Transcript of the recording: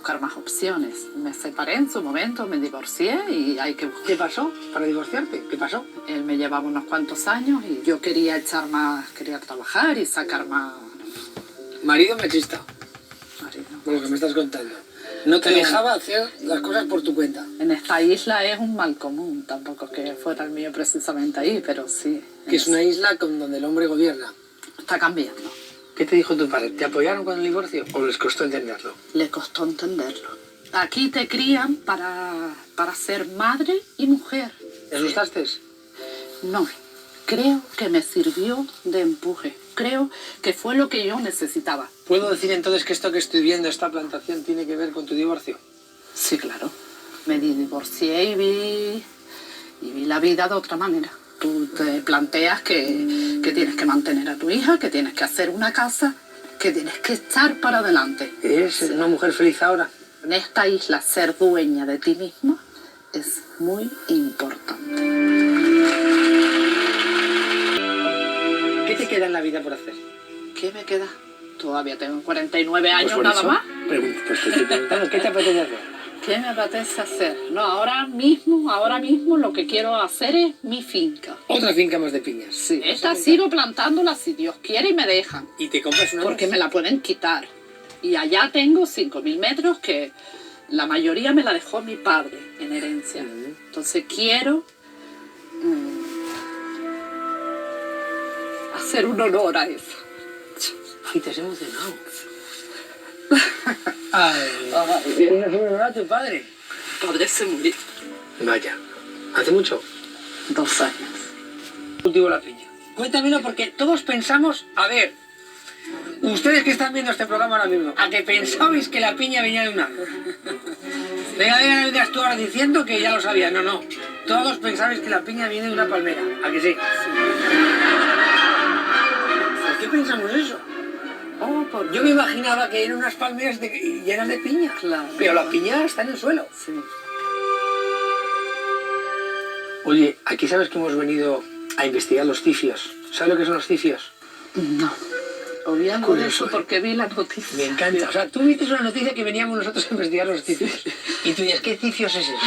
buscar más opciones. Me separé en su momento, me divorcié y hay que buscar. ¿Qué pasó para divorciarte? ¿Qué pasó? Él me llevaba unos cuantos años y yo quería echar más, quería trabajar y sacar más Marido machista, marido. por lo que me estás contando. No te dejaba hacer las cosas por tu cuenta. En esta isla es un mal común, tampoco es que fuera el mío precisamente ahí, pero sí. Que es una isla donde el hombre gobierna. Está cambiando. ¿Qué te dijo tu padre? ¿Te apoyaron con el divorcio o les costó entenderlo? Le costó entenderlo. Aquí te crían para ser madre y mujer. ¿Te asustaste? No, creo que me sirvió de empuje. Creo que fue lo que yo necesitaba. ¿Puedo decir entonces que esto que estoy viendo, esta plantación, tiene que ver con tu divorcio? Sí, claro. Me divorcié y vi la vida de otra manera. Tú te planteas que tienes que mantener a tu hija, que tienes que hacer una casa, que tienes que echar para adelante. ¿Eres una mujer feliz ahora? En esta isla, ser dueña de ti misma es muy importante. ¿Qué te queda en la vida por hacer? ¿Qué me queda? Todavía tengo 49 años Pues por nada eso, más. pues te estoy preguntando, ¿qué te apetece hacer? ¿Qué me apetece hacer? No, ahora mismo lo que quiero hacer es mi finca. Otra finca más de piñas. Sí, esta sigo plantándola si Dios quiere y me dejan. ¿Y te compras una Porque más? me la pueden quitar. Y allá tengo 5.000 metros que la mayoría me la dejó mi padre en herencia. Entonces quiero hacer un honor a eso. Ay, te has emocionado. Ay, ¿tienes un honor a tu padre? Mi padre se murió. Vaya, ¿hace mucho? 2 años. Cultivo la piña. Cuéntamelo porque todos pensamos, a ver, ustedes que están viendo este programa ahora mismo, ¿a que pensabais que la piña venía de un árbol? Venga, no vengas tú ahora diciendo que ya lo sabías. No, no. Todos pensabais que la piña viene de una palmera. ¿A que sí? ¿Por qué pensamos eso? Yo me imaginaba que eran unas palmeras llenas de piña. Claro. Pero la piña está en el suelo. Sí. Oye, aquí sabes que hemos venido a investigar los cifios. ¿Sabes lo que son los cifios? No. Oí algo de Curioso, eso porque vi la noticia. Me encanta. O sea, tú viste una noticia que veníamos nosotros a investigar los cifios. Y tú dices, ¿qué cifios es eso?